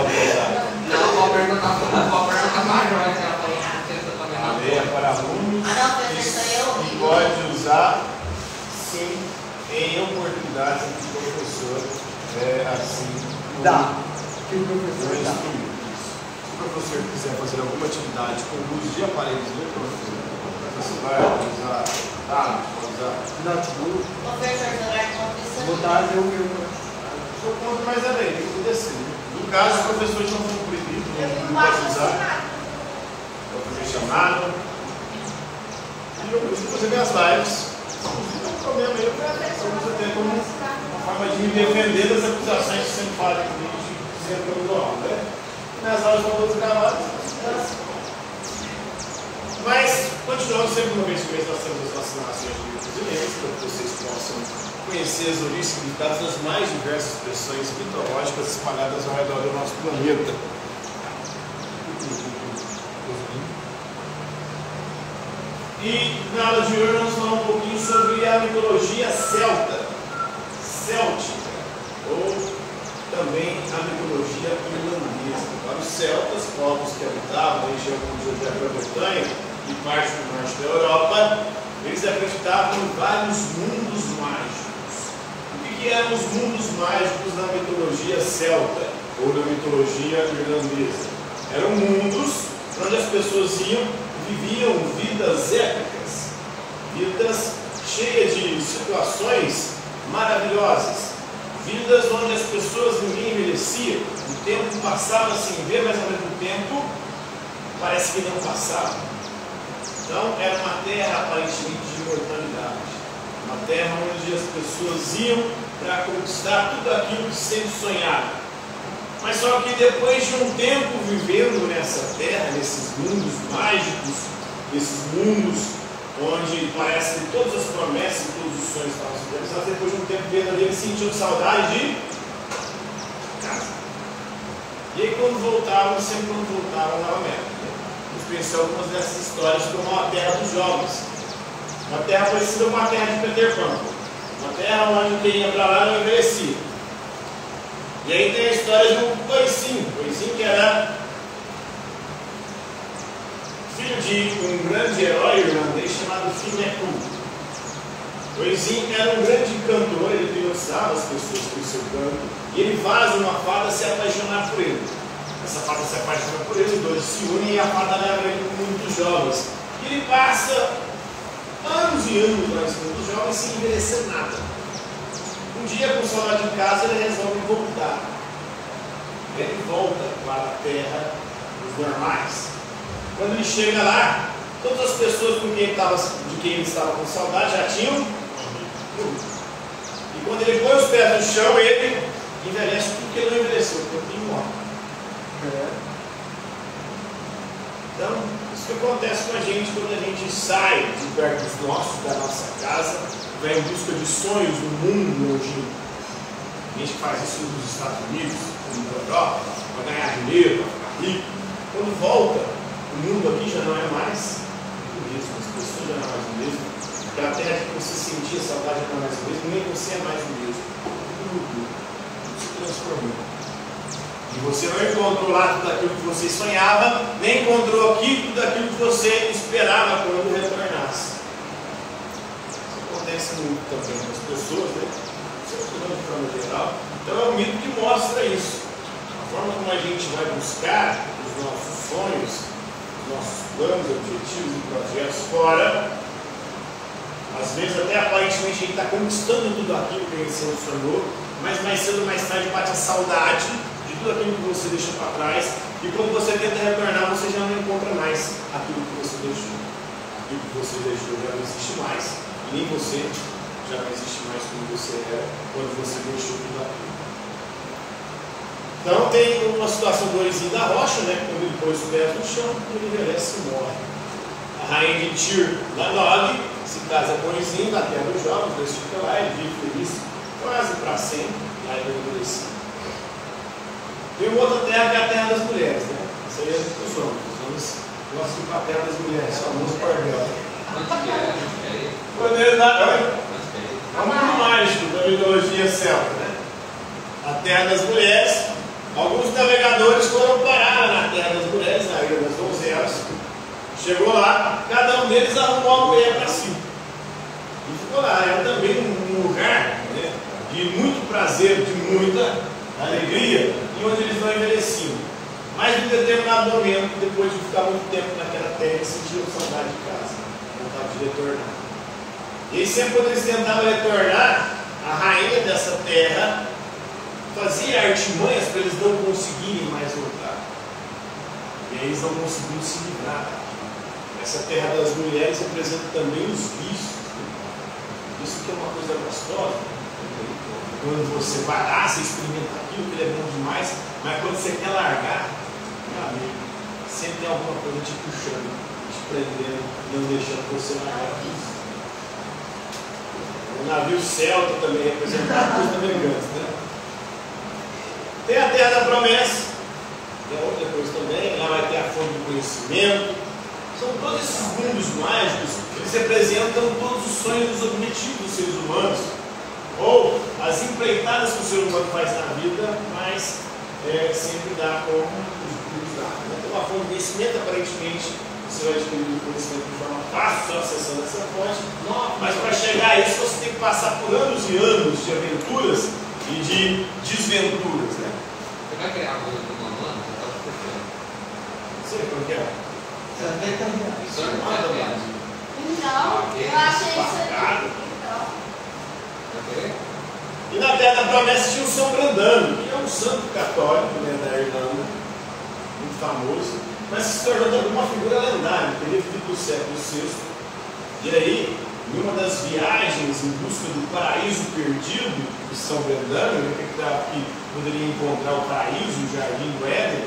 pode usar. Não, vou perguntar maior, né? A lei é para alunos que pode usar, sim, em oportunidades em que o professor assim dá. Que o professor dá. Se o professor quiser fazer alguma atividade com o uso de aparelhos eletrônicos, você vai usar tablet, pode usar Notebook. Professor, você vai acontecer. Botar eu mesmo. sou contra, mas é lei, tem que obedecer. No caso, os professores não foram proibidos, não pode usar, pode fazer chamada. E eu costumo fazer minhas lives. Não tem problema aí, eu uso até como uma forma de me defender das acusações que sempre fazem comigo de sempre eu dou aula, né? Minhas aulas vão todas gravadas. Mas, continuando, sempre uma vez por mês nós temos as vacinações de livros e livros, para que vocês possam conhecer as origens e significados das mais diversas expressões mitológicas espalhadas ao redor do nosso planeta. E na aula de hoje vamos falar um pouquinho sobre a mitologia céltica, ou também a mitologia irlandesa. Para os celtas, povos que habitavam a região como hoje é a Grã-Bretanha e parte do norte da Europa, eles acreditavam em vários mundos mágicos. O que eram os mundos mágicos na mitologia celta ou na mitologia irlandesa? Eram mundos onde as pessoas viviam vidas épicas, vidas cheias de situações maravilhosas, vidas onde as pessoas ninguém envelhecia, o tempo passava sem ver, mas ao mesmo tempo parece que não passava. Então era uma terra aparentemente de imortalidade, uma terra onde as pessoas iam para conquistar tudo aquilo que sempre sonharam. Mas só que depois de um tempo vivendo nessa terra, nesses mundos mágicos, nesses mundos onde parece que todas as promessas e todos os sonhos estavam se realizados, depois de um tempo verdadeiro sentiam saudade de casa. E aí quando voltavam, sempre quando voltavam novamente. Vamos conhecer algumas dessas histórias como a terra dos jovens. Uma terra parecida com a terra de Peter Pan. Uma terra onde quem ia para lá não envelhecia. E aí tem a história de um Coisinho que era filho de um grande herói irlandês chamado Finecu. Coisinho era um grande cantor, ele hipnotizava as pessoas com o seu canto, e ele faz uma fada se apaixonar por ele. Essa fada se apaixona por ele, os dois se unem e a fada leva ele para o mundo dos jovens. E ele passa anos e anos lá nesse mundo dos jovens sem envelhecer nada. Um dia, com saudade de casa, ele resolve voltar. Ele volta para a terra dos normais. Quando ele chega lá, todas as pessoas de quem ele estava com saudade já tinham morrido. E quando ele põe os pés no chão, ele envelhece porque ele não envelheceu, porque ele morre. Então, isso que acontece com a gente quando a gente sai de perto dos nossos, da nossa casa, vai em busca de sonhos no mundo longínquo. A gente faz isso nos Estados Unidos, na Europa, para ganhar dinheiro, para ficar rico. Quando volta, o mundo aqui já não é mais o mesmo, as pessoas já não é mais o mesmo. Aquela terra que você sentia saudade já não é mais o mesmo, nem você é mais o mesmo. Tudo mudou, tudo se transformou. E você não encontrou lá tudo aquilo que você sonhava, nem encontrou aqui tudo aquilo que você esperava quando retornasse. Acontece muito também com as pessoas, né? De forma geral. Então é um mito que mostra isso. A forma como a gente vai buscar os nossos sonhos, os nossos planos, objetivos e projetos fora, às vezes até aparentemente a gente está conquistando tudo aquilo que a gente sempre sonhou, mas mais cedo ou mais tarde bate a saudade de tudo aquilo que você deixou para trás, e quando você tenta retornar, você já não encontra mais aquilo que você deixou. Aquilo que você deixou já não existe mais. E nem você já não existe mais como você era quando você deixou tudo aquilo. Então tem uma situação do Orizinho da Rocha, né? Quando ele pôs os pés no chão, ele envelhece e morre. A rainha de Tir Lanog se casa com o Orizinho na terra dos jovens, dois ficam lá, ele vive feliz quase para sempre, lá ele envelhece. Tem uma outra terra que é a terra das mulheres, né? Isso aí é dos homens. Os homens gostam de ir para a terra das mulheres, famoso cordel. É um mundo mágico da mitologia celta, né? A terra das mulheres, Alguns navegadores foram parar na terra das mulheres, na ilha das donzelas. Chegou lá, cada um deles arrumou uma mulher para si. E ficou lá. Era também um lugar, né, de muito prazer, de muita alegria, e onde eles não envelheciam. Mas em determinado momento, depois de ficar muito tempo naquela terra, eles sentiram saudade de casa, vontade de retornar. E aí, sempre quando eles tentavam retornar, a rainha dessa terra fazia artimanhas para eles não conseguirem mais voltar. E aí eles não conseguiam se livrar. Essa terra das mulheres representa também os vícios. Isso que é uma coisa gostosa. Quando você vai lá, você experimenta aquilo, que ele é bom demais, mas quando você quer largar, meu amigo, sempre tem alguma coisa te puxando, te prendendo, não deixando você largar isso. O navio celta também representado pelos navegantes, né? Tem a terra da promessa, que é outra coisa também, lá vai ter a fonte do conhecimento. São todos esses mundos mágicos, eles representam todos os sonhos e os objetivos dos seres humanos, ou as empreitadas que o ser humano faz na vida, mas sempre dá como os dados. Então, a fonte de conhecimento, aparentemente, você vai adquirir o conhecimento de forma fácil, só acessando essa fonte, mas para chegar a isso, você tem que passar por anos e anos de aventuras e de desventuras, né? Você vai criar a coisa do mamãe? Você está escutando. Não sei como que é. Isso não é verdade. Então, eu achei isso aqui. Então, Ok? E na terra da promessa tinha o São Brandano, que é um santo católico, né, da Irlanda, muito famoso, mas se tornou também uma figura lendária, teria vivido do século VI. E aí, em uma das viagens em busca do paraíso perdido de São Brandano, ele acreditava que poderia encontrar o paraíso, o jardim do Éden,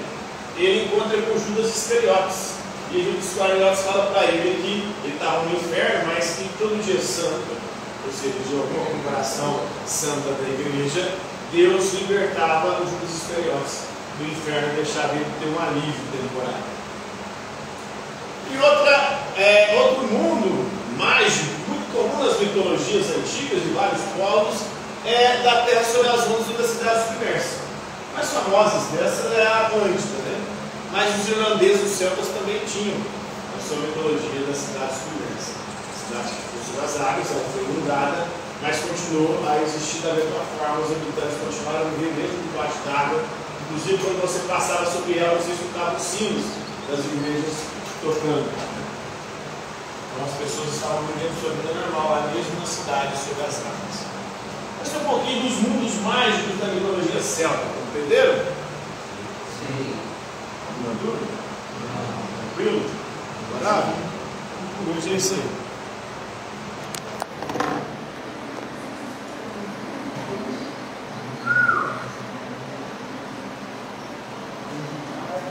ele encontra com Judas Iscariotes. E Judas Iscariotes fala para ele que ele estava no inferno, mas que todo dia santo, ou seja, de alguma comemoração santa da igreja, Deus libertava o Judas Iscariotes do inferno e deixava ele ter um alívio temporário. E outro mundo mágico, muito comum nas mitologias antigas de vários povos, é da terra sobre as ondas das cidades submersas. Mais famosas dessas é a Atlântida, né? Mas os irlandeses, os celtas também tinham a sua mitologia das cidades submersas. A cidade que ficou sobre as águas, ela foi inundada, mas continuou a existir da mesma forma, os habitantes continuaram a viver mesmo debaixo d'água. Inclusive, quando você passava sobre ela, você escutava os sinos das igrejas tocando. Então, as pessoas estavam vivendo sua vida normal lá mesmo na cidade, sobre as águas. Esse é um pouquinho dos mundos mágicos da mitologia celta, entenderam? Sim. Alguma dúvida? Tranquilo? Barato? Hoje é isso aí.